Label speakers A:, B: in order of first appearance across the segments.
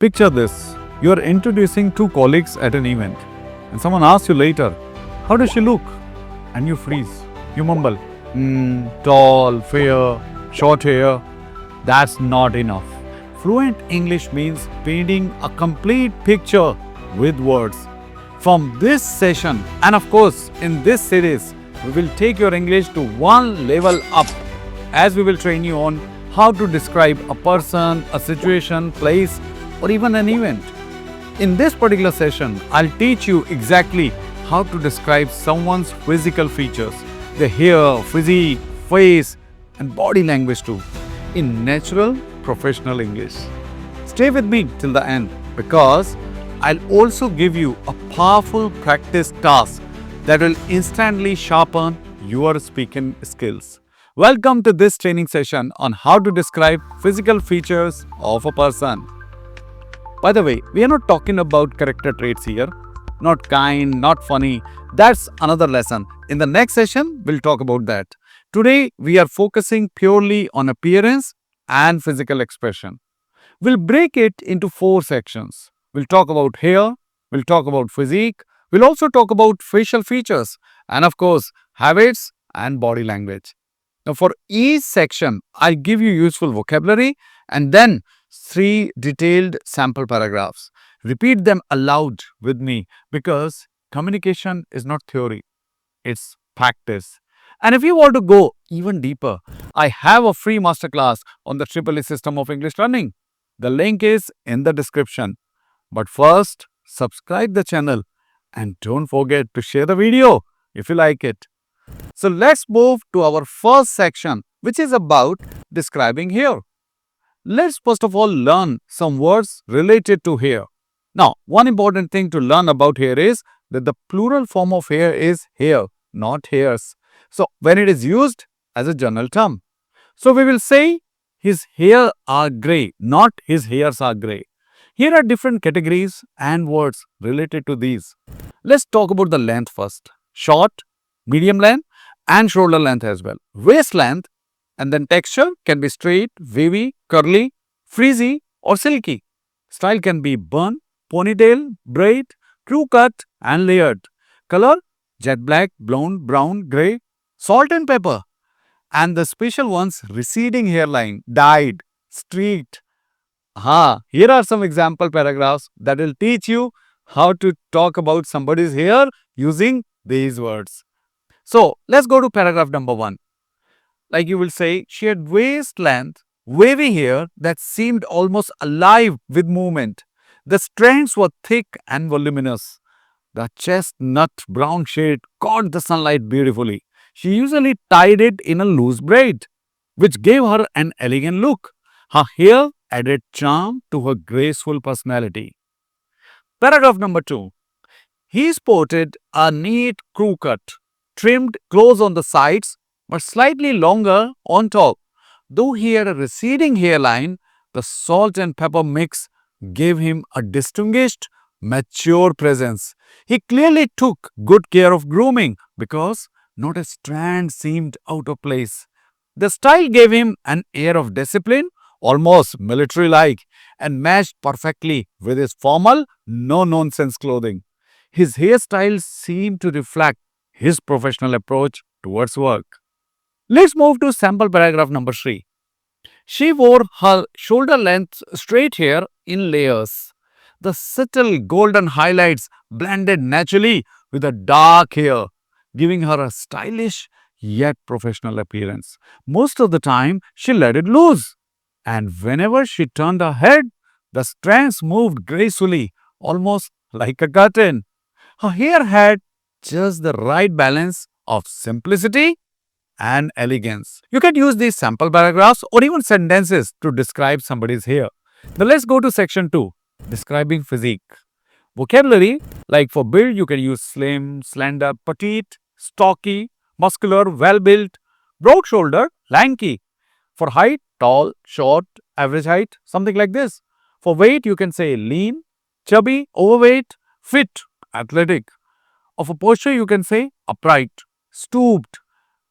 A: Picture this. You are introducing two colleagues at an event and someone asks you later, how does she look? And you freeze. You mumble, tall, fair, short hair. That's not enough. Fluent English means painting a complete picture with words. From this session, and of course in this series, we will take your English to one level up as we will train you on how to describe a person, a situation, place, or even an event. In this particular session, I'll teach you exactly how to describe someone's physical features, the hair, physique, face, and body language too, in natural professional English. Stay with me till the end because I'll also give you a powerful practice task that will instantly sharpen your speaking skills. Welcome to this training session on how to describe physical features of a person. By the way, we are not talking about character traits here. Not kind, not funny. That's another lesson. In the next session, we'll talk about that. Today, we are focusing purely on appearance and physical expression. We'll break it into 4 sections. We'll talk about hair, we'll talk about physique, we'll also talk about facial features, and of course, habits and body language. Now, for each section, I'll give you useful vocabulary and then 3 detailed sample paragraphs. Repeat them aloud with me because communication is not theory, it's practice. And if you want to go even deeper, I have a free masterclass on the Triple system of English learning. The link is in the description. But first, subscribe the channel and don't forget to share the video if you like it. So let's move to our first section, which is about describing hair. Let's first of all learn some words related to hair. Now, one important thing to learn about hair is that the plural form of hair is hair, not hairs. So, when it is used as a general term. So, we will say his hair are grey, not his hairs are grey. Here are different categories and words related to these. Let's talk about the length first. Short, medium length and shoulder length as well. Waist length and then texture can be straight, wavy, curly, frizzy or silky. Style can be bun, ponytail, braid, crew cut and layered. Color, jet black, blonde, brown, grey, salt and pepper. And the special ones, receding hairline, dyed, streaked. Here are some example paragraphs that will teach you how to talk about somebody's hair using these words. So, let's go to paragraph number 1. Like you will say, she had waist length, wavy hair that seemed almost alive with movement. The strands were thick and voluminous. The chestnut brown shade caught the sunlight beautifully. She usually tied it in a loose braid, which gave her an elegant look. Her hair added charm to her graceful personality. Paragraph number 2. He sported a neat crew cut, trimmed close on the sides but slightly longer on top. Though he had a receding hairline, the salt and pepper mix gave him a distinguished, mature presence. He clearly took good care of grooming because not a strand seemed out of place. The style gave him an air of discipline, almost military-like, and matched perfectly with his formal, no-nonsense clothing. His hairstyle seemed to reflect his professional approach towards work. Let's move to sample paragraph number 3. She wore her shoulder-length straight hair in layers. The subtle golden highlights blended naturally with the dark hair, giving her a stylish yet professional appearance. Most of the time, she let it loose. And whenever she turned her head, the strands moved gracefully, almost like a curtain. Her hair had just the right balance of simplicity and elegance. You can use these sample paragraphs or even sentences to describe somebody's hair. Now let's go to section 2, describing physique. Vocabulary, like for build, you can use slim, slender, petite, stocky, muscular, well-built, broad shoulder, lanky. For height, tall, short, average height, something like this. For weight, you can say lean, chubby, overweight, fit, athletic. Or for posture, you can say upright, stooped,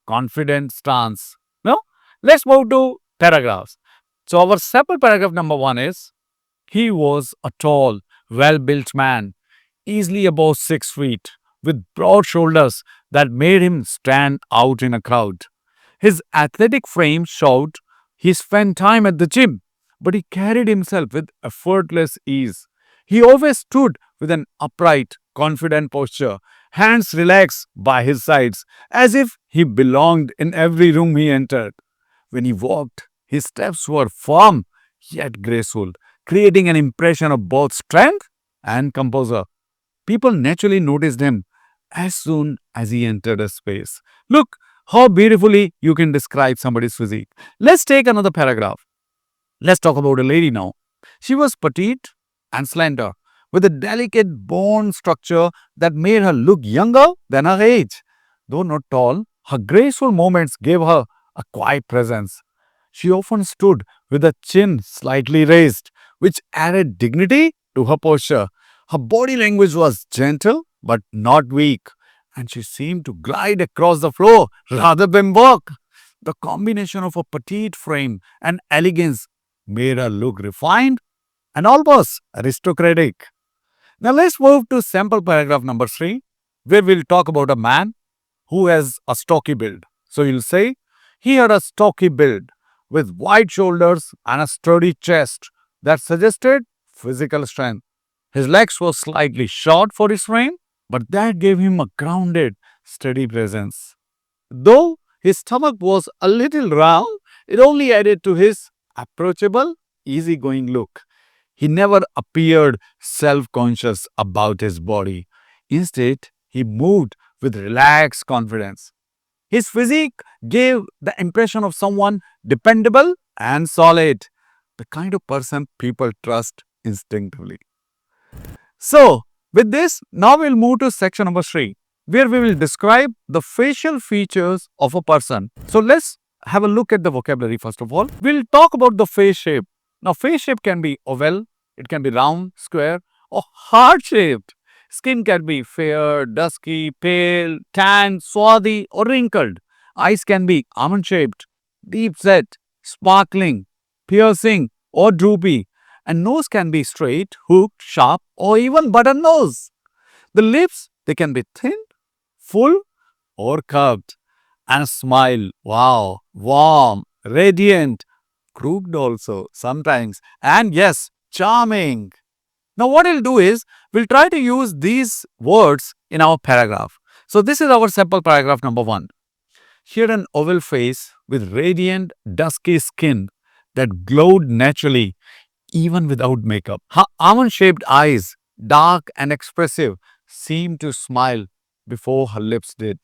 A: confident stance. Now, let's move to paragraphs. So, our sample paragraph number 1 is, He was a tall, well-built man, easily above 6 feet, with broad shoulders that made him stand out in a crowd. His athletic frame showed he spent time at the gym, but he carried himself with effortless ease. He always stood with an upright, confident posture, hands relaxed by his sides, as if he belonged in every room he entered. When he walked, his steps were firm yet graceful, creating an impression of both strength and composure. People naturally noticed him as soon as he entered a space. Look how beautifully you can describe somebody's physique. Let's take another paragraph. Let's talk about a lady now. She was petite and slender, with a delicate bone structure that made her look younger than her age. Though not tall, her graceful movements gave her a quiet presence. She often stood with her chin slightly raised, which added dignity to her posture. Her body language was gentle but not weak, and she seemed to glide across the floor rather than walk. The combination of a petite frame and elegance made her look refined and almost aristocratic. Now let's move to sample paragraph number 3, where we'll talk about a man who has a stocky build. So you'll say, he had a stocky build with wide shoulders and a sturdy chest that suggested physical strength. His legs were slightly short for his frame, but that gave him a grounded, steady presence. Though his stomach was a little round, it only added to his approachable, easygoing look. He never appeared self conscious about his body. Instead, he moved with relaxed confidence. His physique gave the impression of someone dependable and solid, the kind of person people trust instinctively. So, with this, now we'll move to section number 3, where we will describe the facial features of a person. So, let's have a look at the vocabulary first of all. We'll talk about the face shape. Now, face shape can be oval, it can be round, square, or heart shaped. Skin can be fair, dusky, pale, tan, swarthy, or wrinkled. Eyes can be almond shaped, deep set, sparkling, piercing, or droopy. And nose can be straight, hooked, sharp, or even button nose. The lips, they can be thin, full, or curved. And a smile, wow, warm, radiant, crooked also sometimes. And yes, charming. Now what we'll do is, we'll try to use these words in our paragraph. So this is our sample paragraph number 1. She had an oval face with radiant, dusky skin that glowed naturally even without makeup. Her almond-shaped eyes, dark and expressive, seemed to smile before her lips did.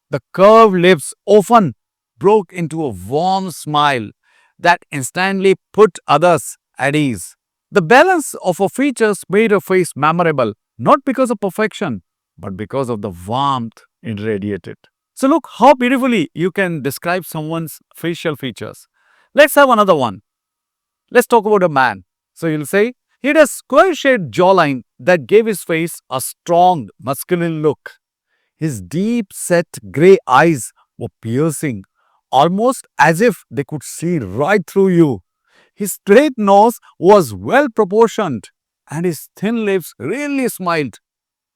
A: The curved lips often broke into a warm smile that instantly put others at ease. The balance of her features made her face memorable, not because of perfection, but because of the warmth it radiated. So look how beautifully you can describe someone's facial features. Let's have another one. Let's talk about a man. So you'll say, he had a square-shaped jawline that gave his face a strong, masculine look. His deep-set grey eyes were piercing, almost as if they could see right through you. His straight nose was well proportioned, and his thin lips really smiled.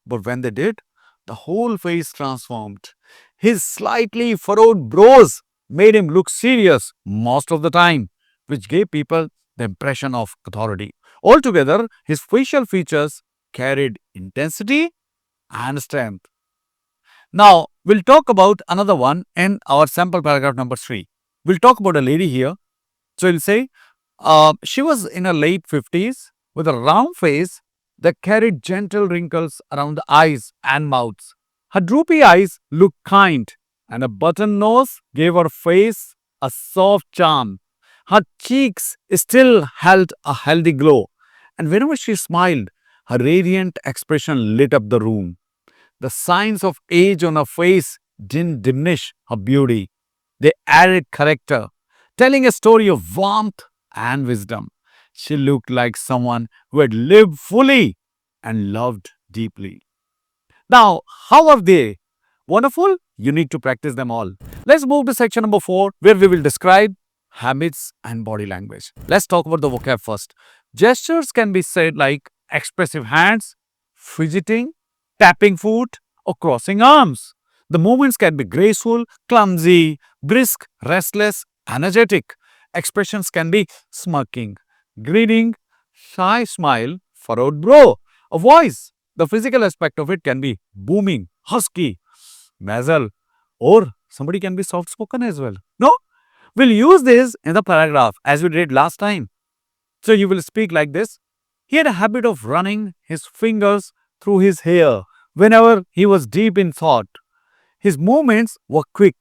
A: But when they did, the whole face transformed. His slightly furrowed brows made him look serious most of the time, which gave people the impression of authority. Altogether, his facial features carried intensity and strength. Now, we'll talk about another one in our sample paragraph number 3. We'll talk about a lady here. So, you'll say, she was in her late 50s with a round face that carried gentle wrinkles around the eyes and mouths. Her droopy eyes looked kind, and a button nose gave her face a soft charm. Her cheeks still held a healthy glow, and whenever she smiled, her radiant expression lit up the room. The signs of age on her face didn't diminish her beauty. They added character, telling a story of warmth and wisdom. She looked like someone who had lived fully and loved deeply. Now, how are they? Wonderful? You need to practice them all. Let's move to section number 4, where we will describe habits and body language. Let's talk about the vocab first. Gestures can be said like expressive hands, fidgeting, tapping foot, or crossing arms. The movements can be graceful, clumsy, brisk, restless, energetic. Expressions can be smirking, grinning, shy smile, furrowed brow. A voice, the physical aspect of it can be booming, husky, nasal, or somebody can be soft spoken as well. No? We'll use this in the paragraph as we did last time. So you will speak like this. He had a habit of running his fingers through his hair whenever he was deep in thought. His movements were quick,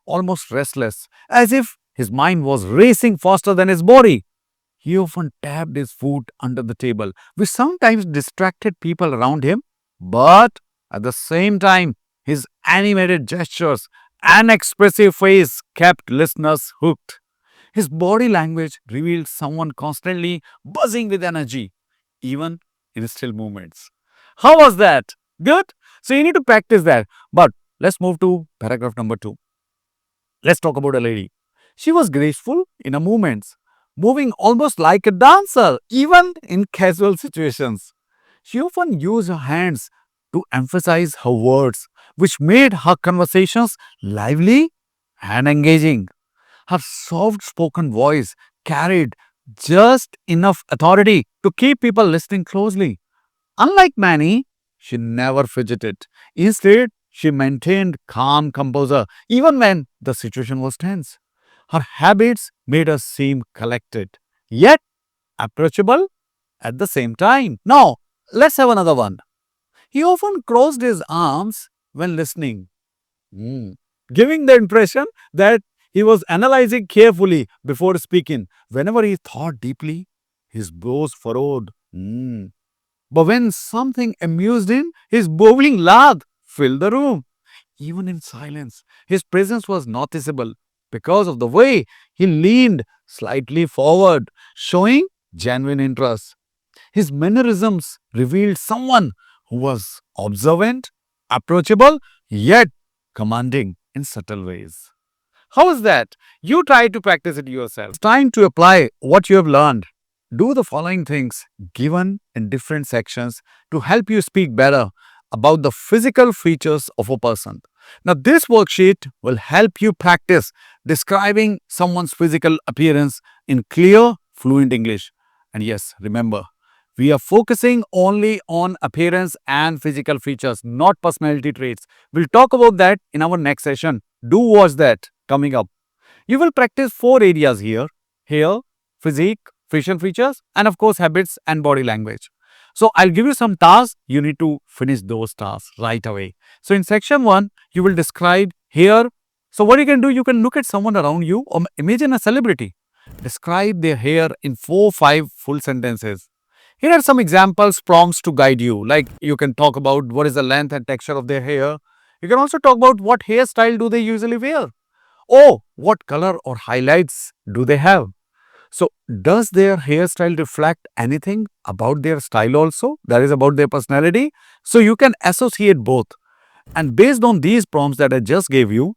A: almost restless, as if his mind was racing faster than his body. He often tapped his foot under the table, which sometimes distracted people around him, but at the same time, his animated gestures and expressive face kept listeners hooked. His body language revealed someone constantly buzzing with energy, even in still moments. How was that? Good? So you need to practice that. But let's move to paragraph number 2. Let's talk about a lady. She was graceful in her movements, moving almost like a dancer, even in casual situations. She often used her hands to emphasize her words, which made her conversations lively and engaging. Her soft spoken voice carried just enough authority to keep people listening closely. Unlike Manny, she never fidgeted. Instead, she maintained calm composure even when the situation was tense. Her habits made her seem collected, yet approachable at the same time. Now, let's have another one. He often crossed his arms when listening, Mm. giving the impression that he was analyzing carefully before speaking. Whenever he thought deeply, his brows furrowed. But when something amused him, his bowling laugh filled the room. Even in silence, his presence was noticeable because of the way he leaned slightly forward, showing genuine interest. His mannerisms revealed someone who was observant, approachable, yet commanding in subtle ways. How is that? You try to practice it yourself. It's time to apply what you have learned. Do the following things given in different sections to help you speak better about the physical features of a person. Now, this worksheet will help you practice describing someone's physical appearance in clear, fluent English. And yes, remember, we are focusing only on appearance and physical features, not personality traits. We'll talk about that in our next session. Do watch that coming up. You will practice 4 areas here: hair, physique, facial features, and of course, habits and body language. So, I'll give you some tasks. You need to finish those tasks right away. So, in section 1, you will describe hair. So, what you can do, you can look at someone around you or imagine a celebrity. Describe their hair in 4-5 full sentences. Here are some examples, prompts to guide you. Like you can talk about what is the length and texture of their hair. You can also talk about what hairstyle do they usually wear. Oh, what color or highlights do they have? So, does their hairstyle reflect anything about their style also? That is about their personality. So, you can associate both. And based on these prompts that I just gave you,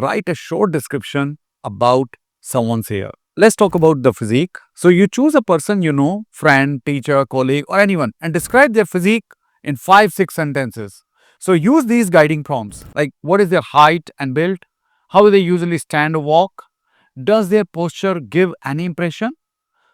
A: write a short description about someone's hair. Let's talk about the physique. So, you choose a person you know, friend, teacher, colleague, or anyone, and describe their physique in 5-6 sentences. So, use these guiding prompts like what is their height and build? How do they usually stand or walk? Does their posture give any impression?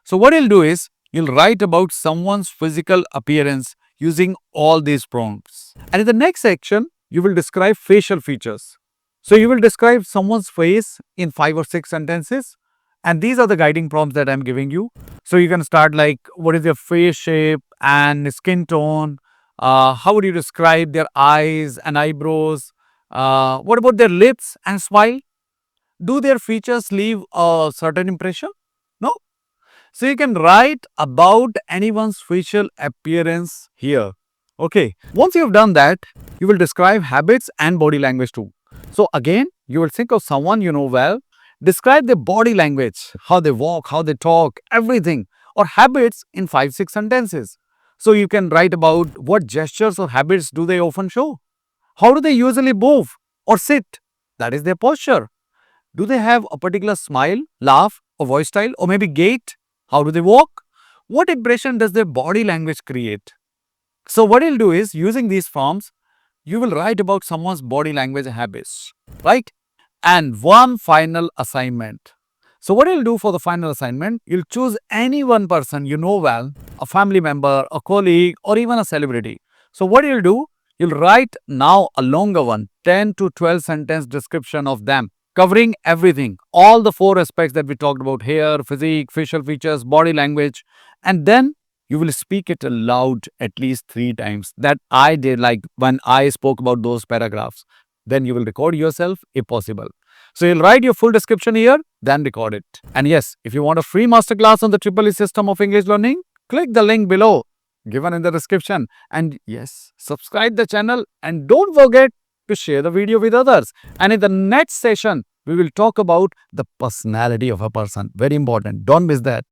A: So, what you'll do is you'll write about someone's physical appearance using all these prompts. And in the next section, you will describe facial features. So, you will describe someone's face in 5 or 6 sentences. And these are the guiding prompts that I'm giving you. So, you can start like what is their face shape and skin tone? How would you describe their eyes and eyebrows? What about their lips and smile? Do their features leave a certain impression? No. So you can write about anyone's facial appearance here. Okay. Once you have done that, you will describe habits and body language too. So again, you will think of someone you know well. Describe their body language, how they walk, how they talk, everything, or habits in 5-6 sentences. So you can write about what gestures or habits do they often show. How do they usually move or sit? That is their posture. Do they have a particular smile, laugh, or voice style, or maybe gait? How do they walk? What impression does their body language create? So what you'll do is, using these forms, you will write about someone's body language habits, right? And one final assignment. So what you'll do for the final assignment, you'll choose any one person you know well, a family member, a colleague, or even a celebrity. So what you'll do, you'll write now a longer one, 10 to 12 sentence description of them, covering everything, all the four aspects that we talked about: hair, physique, facial features, body language. And then you will speak it aloud at least 3 times. That I did, like when I spoke about those paragraphs. Then you will record yourself if possible. So you'll write your full description here, then record it. And yes, if you want a free masterclass on the Triple E system of English learning, click the link below, given in the description. And yes, subscribe the channel and don't forget to share the video with others. And in the next session, we will talk about the personality of a person. Very important. Don't miss that.